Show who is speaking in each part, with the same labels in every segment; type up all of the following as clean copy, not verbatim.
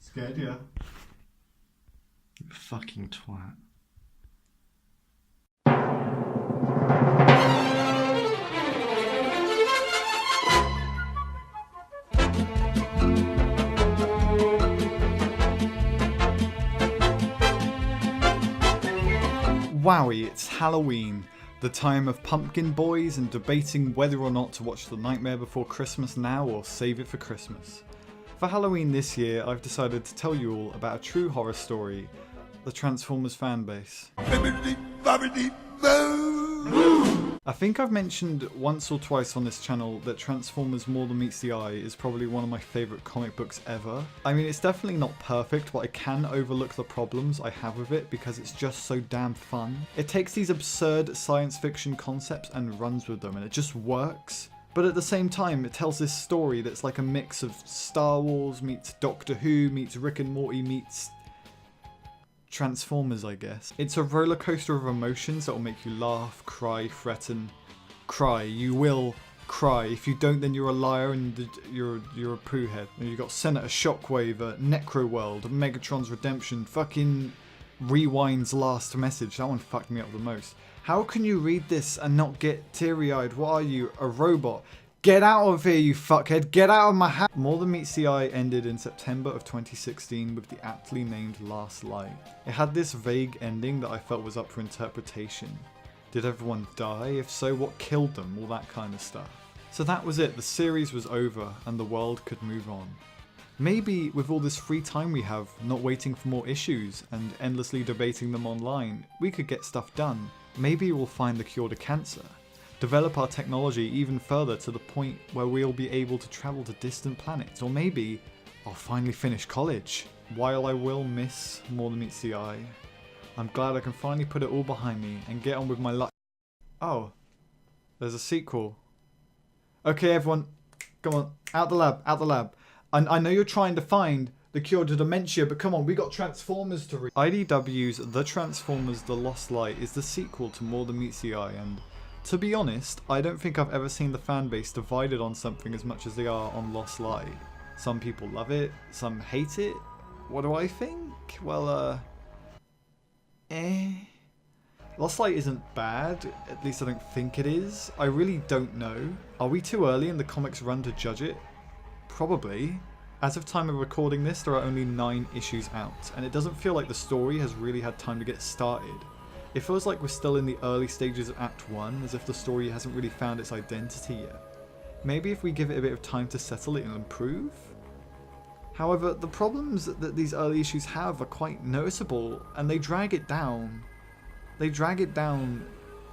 Speaker 1: Scared, yeah? You fucking twat. Wowie, it's Halloween, the time of pumpkin boys and debating whether or not to watch The Nightmare Before Christmas now or save it for Christmas. For Halloween this year, I've decided to tell you all about a true horror story, the Transformers fanbase. I think I've mentioned once or twice on this channel that Transformers More Than Meets the Eye is probably one of my favourite comic books ever. I mean, it's definitely not perfect, but I can overlook the problems I have with it because it's just so damn fun. It takes these absurd science fiction concepts and runs with them, and it just works. But at the same time, it tells this story that's like a mix of Star Wars meets Doctor Who meets Rick and Morty meets Transformers, I guess. It's a roller coaster of emotions that will make you laugh, cry, threaten, cry. You will cry. If you don't, then you're a liar and you're a poo head. And you've got Senator Shockwave, Necroworld, Megatron's Redemption, fucking Rewind's last message. That one fucked me up the most. How can you read this and not get teary-eyed? What are you, a robot? Get out of here, you fuckhead! Get out of my house! More Than Meets the Eye ended in September of 2016 with the aptly named Last Light. It had this vague ending that I felt was up for interpretation. Did everyone die? If so, what killed them? All that kind of stuff. So that was it, the series was over and the world could move on. Maybe with all this free time we have, not waiting for more issues and endlessly debating them online, we could get stuff done. Maybe we'll find the cure to cancer. Develop our technology even further to the point where we'll be able to travel to distant planets, or maybe I'll finally finish college. While I will miss More Than Meets the Eye, I'm glad I can finally put it all behind me and get on with my life. Oh, there's a sequel. Okay everyone, come on, out the lab, out the lab. I know you're trying to find the cure to dementia, but come on, we got Transformers to read. IDW's The Transformers The Lost Light is the sequel to More Than Meets the Eye, and to be honest, I don't think I've ever seen the fanbase divided on something as much as they are on Lost Light. Some people love it, some hate it. What do I think? Well, Lost Light isn't bad, at least I don't think it is. I really don't know. Are we too early in the comics run to judge it? Probably. As of time of recording this, there are only 9 issues out, and it doesn't feel like the story has really had time to get started. It feels like we're still in the early stages of Act 1, as if the story hasn't really found its identity yet. Maybe if we give it a bit of time to settle, it'll improve? However, the problems that these early issues have are quite noticeable, and they drag it down. They drag it down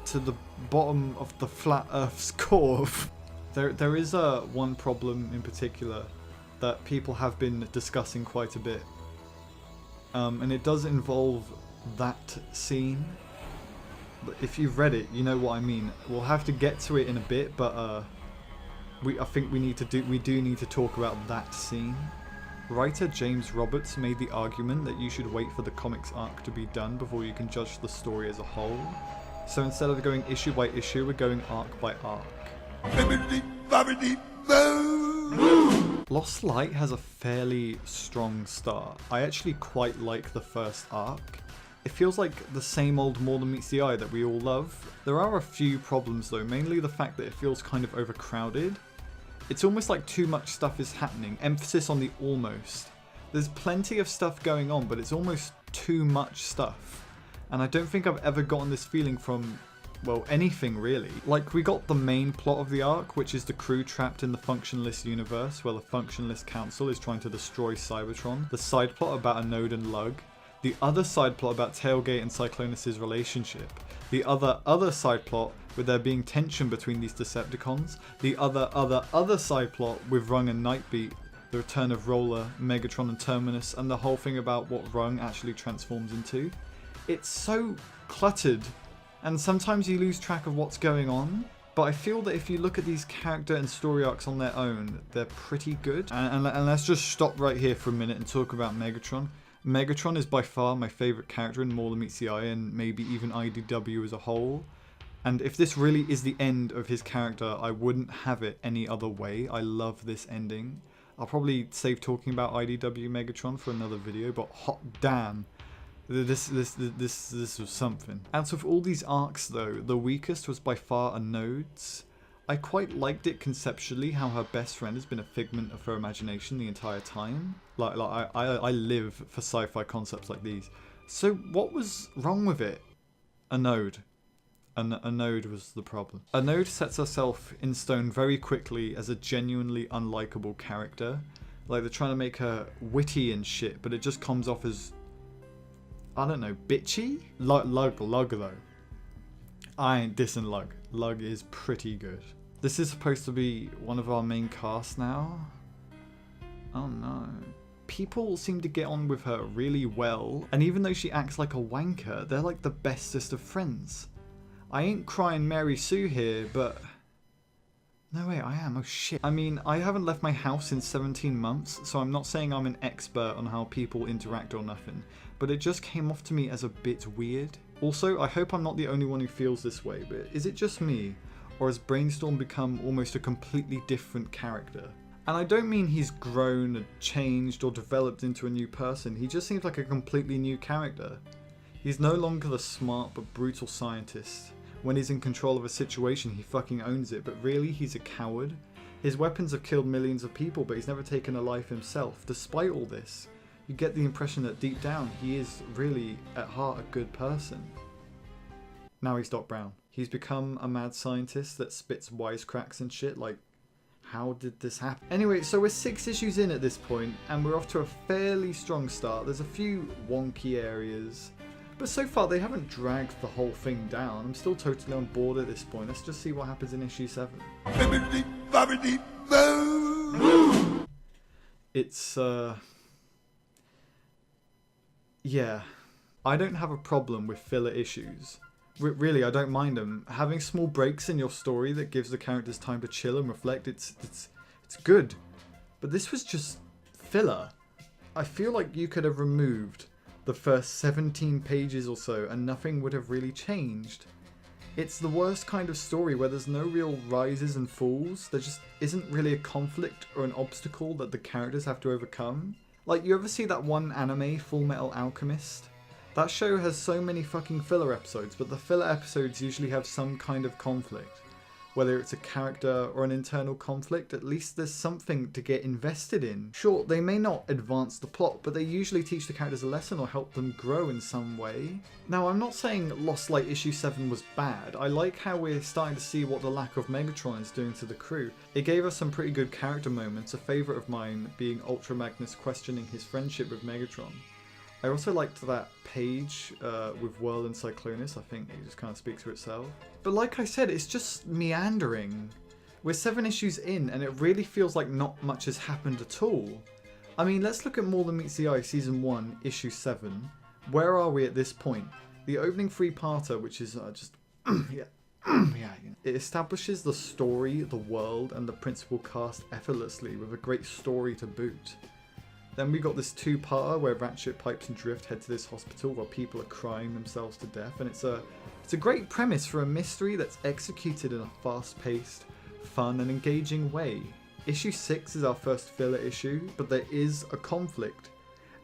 Speaker 1: to the bottom of the flat Earth's core. There is one problem in particular that people have been discussing quite a bit. And it does involve that scene. If you've read it, you know what I mean. We'll have to get to it in a bit, but I think we do need to talk about that scene. Writer James Roberts made the argument that you should wait for the comics arc to be done before you can judge the story as a whole. So instead of going issue by issue, we're going arc by arc. Lost Light has a fairly strong start. I actually quite like the first arc. It feels like the same old More Than Meets the Eye that we all love. There are a few problems though, mainly the fact that it feels kind of overcrowded. It's almost like too much stuff is happening, emphasis on the almost. There's plenty of stuff going on, but it's almost too much stuff. And I don't think I've ever gotten this feeling from, well, anything really. Like, we got the main plot of the arc, which is the crew trapped in the Functionless universe, where the Functionless Council is trying to destroy Cybertron. The side plot about Anode and Lug. The other side plot about Tailgate and Cyclonus' relationship. The other side plot with there being tension between these Decepticons. The other side plot with Rung and Nightbeat. The return of Roller, Megatron and Terminus, and the whole thing about what Rung actually transforms into. It's so cluttered, and sometimes you lose track of what's going on. But I feel that if you look at these character and story arcs on their own, they're pretty good. And let's just stop right here for a minute and talk about Megatron. Megatron is by far my favourite character in More Than Meets the Eye, and maybe even IDW as a whole. And if this really is the end of his character, I wouldn't have it any other way. I love this ending. I'll probably save talking about IDW Megatron for another video, but hot damn, this was something. Out of all these arcs though, the weakest was by far Anode's. I quite liked it conceptually, how her best friend has been a figment of her imagination the entire time. I live for sci-fi concepts like these. So what was wrong with it? Anode. Anode was the problem. Anode sets herself in stone very quickly as a genuinely unlikable character. Like, they're trying to make her witty and shit, but it just comes off as, I don't know, bitchy? Lug though. I ain't dissing Lug. Lug is pretty good. This is supposed to be one of our main cast now. Oh no. People seem to get on with her really well, and even though she acts like a wanker, they're like the bestest of friends. I ain't crying Mary Sue here, but... No way, I am. Oh shit. I mean, I haven't left my house in 17 months, so I'm not saying I'm an expert on how people interact or nothing, but it just came off to me as a bit weird. Also, I hope I'm not the only one who feels this way, but is it just me? Or has Brainstorm become almost a completely different character? And I don't mean he's grown, or changed, or developed into a new person. He just seems like a completely new character. He's no longer the smart but brutal scientist. When he's in control of a situation, he fucking owns it, but really, he's a coward. His weapons have killed millions of people, but he's never taken a life himself. Despite all this, you get the impression that deep down, he is really, at heart, a good person. Now he's Doc Brown. He's become a mad scientist that spits wisecracks and shit, like, how did this happen? Anyway, so we're 6 issues in at this point, and we're off to a fairly strong start. There's a few wonky areas, but so far they haven't dragged the whole thing down. I'm still totally on board at this point. Let's just see what happens in issue 7. It's, yeah. I don't have a problem with filler issues. Really, I don't mind them. Having small breaks in your story that gives the characters time to chill and reflect, it's good. But this was just filler. I feel like you could have removed the first 17 pages or so and nothing would have really changed. It's the worst kind of story where there's no real rises and falls. There just isn't really a conflict or an obstacle that the characters have to overcome. Like, you ever see that one anime, Full Metal Alchemist? That show has so many fucking filler episodes, but the filler episodes usually have some kind of conflict. Whether it's a character or an internal conflict, at least there's something to get invested in. Sure, they may not advance the plot, but they usually teach the characters a lesson or help them grow in some way. Now, I'm not saying Lost Light issue 7 was bad. I like how we're starting to see what the lack of Megatron is doing to the crew. It gave us some pretty good character moments, a favourite of mine being Ultra Magnus questioning his friendship with Megatron. I also liked that page with Whirl and Cyclonus. I think it just kind of speaks for itself. But like I said, it's just meandering. We're 7 issues in and it really feels like not much has happened at all. I mean, let's look at More Than Meets the Eye Season 1, Issue 7. Where are we at this point? The opening 3-parter, which is just... It establishes the story, the world, and the principal cast effortlessly with a great story to boot. Then we got this 2-parter where Ratchet, Pipes and Drift head to this hospital where people are crying themselves to death, and it's a great premise for a mystery that's executed in a fast-paced, fun and engaging way. Issue 6 is our first filler issue, but there is a conflict,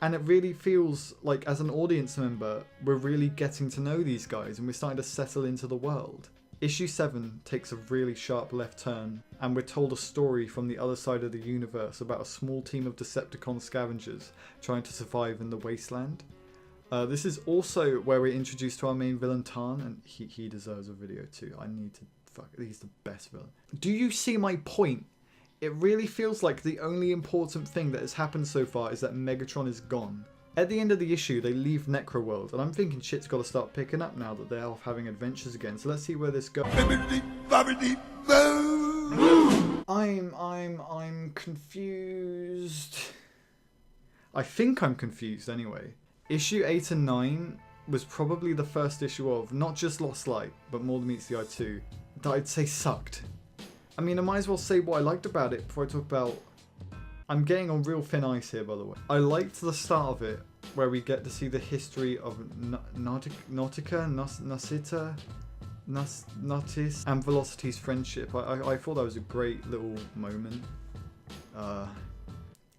Speaker 1: and it really feels like as an audience member we're really getting to know these guys and we're starting to settle into the world. Issue 7 takes a really sharp left turn, and we're told a story from the other side of the universe about a small team of Decepticon scavengers trying to survive in the wasteland. This is also where we're introduced to our main villain Tarn, and he deserves a video too. He's the best villain. Do you see my point? It really feels like the only important thing that has happened so far is that Megatron is gone. At the end of the issue, they leave Necroworld, and I'm thinking shit's got to start picking up now that they're off having adventures again. So let's see where this goes. I'm confused. I think I'm confused anyway. Issue 8 and 9 was probably the first issue of not just Lost Light, but More Than Meets the Eye 2 that I'd say sucked. I mean, I might as well say what I liked about it before I talk about... I'm getting on real thin ice here, by the way. I liked the start of it, where we get to see the history of Nautica, Nuttis and Velocity's friendship. I thought that was a great little moment.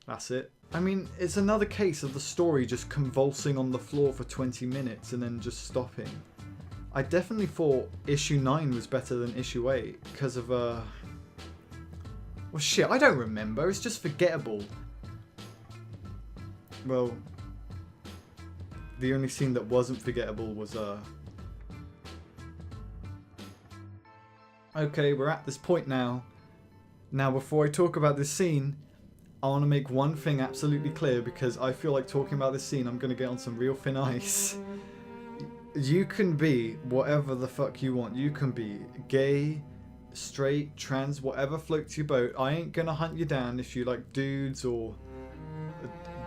Speaker 1: That's it. I mean, it's another case of the story just convulsing on the floor for 20 minutes and then just stopping. I definitely thought issue 9 was better than issue 8 because of well shit, I don't remember. It's just forgettable. Well, the only scene that wasn't forgettable was okay, we're at this point now. Now, before I talk about this scene, I want to make one thing absolutely clear because I feel like talking about this scene, I'm going to get on some real thin ice. You can be whatever the fuck you want. You can be gay, straight, trans, whatever floats your boat. I ain't going to hunt you down if you like dudes or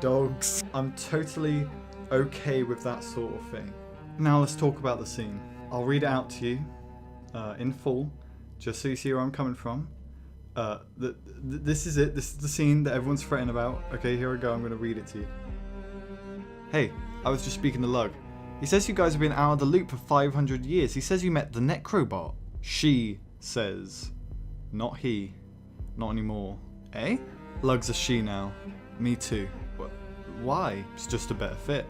Speaker 1: dogs. I'm totally okay with that sort of thing. Now let's talk about the scene. I'll read it out to you in full, just so you see where I'm coming from. This is it. This is the scene that everyone's fretting about. Okay, here we go. I'm going to read it to you. Hey, I was just speaking to Lug. He says you guys have been out of the loop for 500 years. He says you met the Necrobot. She says. Not he. Not anymore. Eh? Lug's a she now. Me too. Why? It's just a better fit.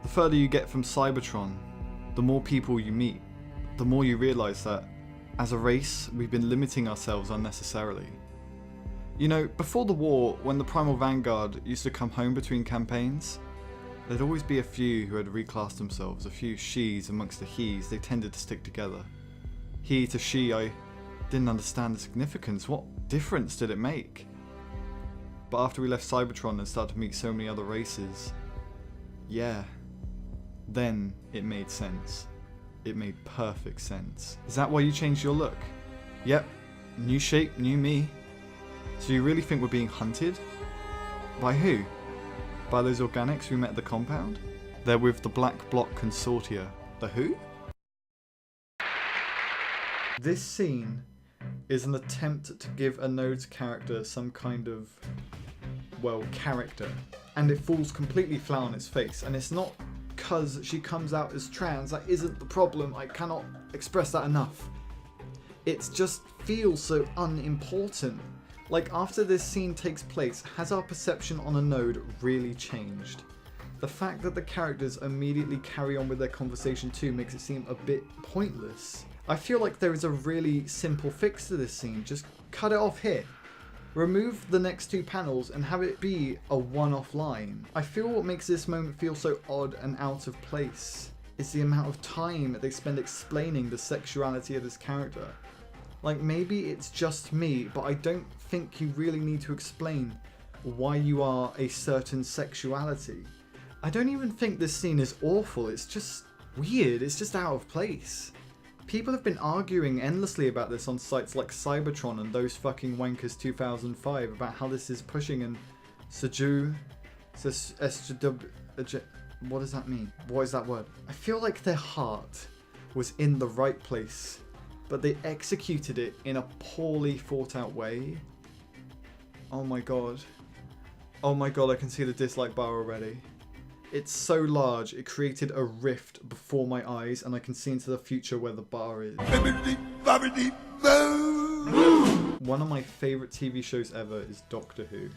Speaker 1: The further you get from Cybertron, the more people you meet, the more you realise that as a race, we've been limiting ourselves unnecessarily. You know, before the war, when the Primal Vanguard used to come home between campaigns, there'd always be a few who had reclassed themselves, a few she's amongst the he's. They tended to stick together. He to she, I didn't understand the significance. What difference did it make? But after we left Cybertron and started to meet so many other races, yeah, then it made sense. It made perfect sense. Is that why you changed your look? Yep, new shape, new me. So you really think we're being hunted? By who? By those organics we met at the compound? They're with the Black Block Consortia. The who? This scene is an attempt to give a Node's character some kind of, well, character. And it falls completely flat on its face. And it's not because she comes out as trans. That isn't the problem. I cannot express that enough. It just feels so unimportant. Like, after this scene takes place, has our perception on a Node really changed? The fact that the characters immediately carry on with their conversation too makes it seem a bit pointless. I feel like there is a really simple fix to this scene. Just cut it off here. Remove the next two panels and have it be a one-off line. I feel what makes this moment feel so odd and out of place is the amount of time they spend explaining the sexuality of this character. Like, maybe it's just me, but I don't think you really need to explain why you are a certain sexuality. I don't even think this scene is awful, it's just weird, it's just out of place. People have been arguing endlessly about this on sites like Cybertron and Those Fucking Wankers 2005 about how this is pushing and what does that mean? What is that word? I feel like their heart was in the right place, but they executed it in a poorly thought out way. Oh my god. Oh my god, I can see the dislike bar already. It's so large, it created a rift before my eyes, and I can see into the future where the bar is. One of my favourite TV shows ever is Doctor Who.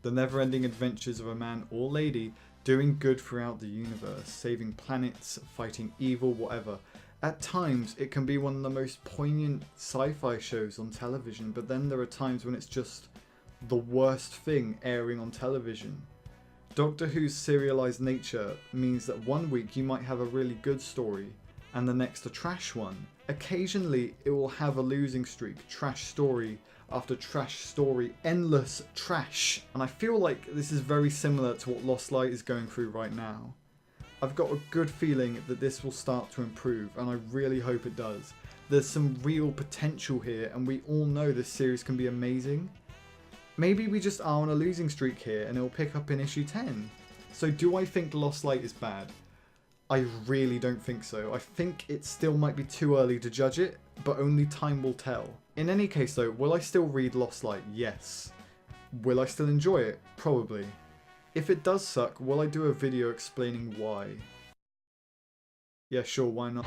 Speaker 1: The never-ending adventures of a man or lady doing good throughout the universe, saving planets, fighting evil, whatever. At times, it can be one of the most poignant sci-fi shows on television, but then there are times when it's just the worst thing airing on television. Doctor Who's serialized nature means that one week you might have a really good story and the next a trash one. Occasionally it will have a losing streak, trash story after trash story, endless trash. And I feel like this is very similar to what Lost Light is going through right now. I've got a good feeling that this will start to improve, and I really hope it does. There's some real potential here, and we all know this series can be amazing. Maybe we just are on a losing streak here and it'll pick up in issue 10. So do I think Lost Light is bad? I really don't think so. I think it still might be too early to judge it, but only time will tell. In any case though, will I still read Lost Light? Yes. Will I still enjoy it? Probably. If it does suck, will I do a video explaining why? Yeah, sure, why not?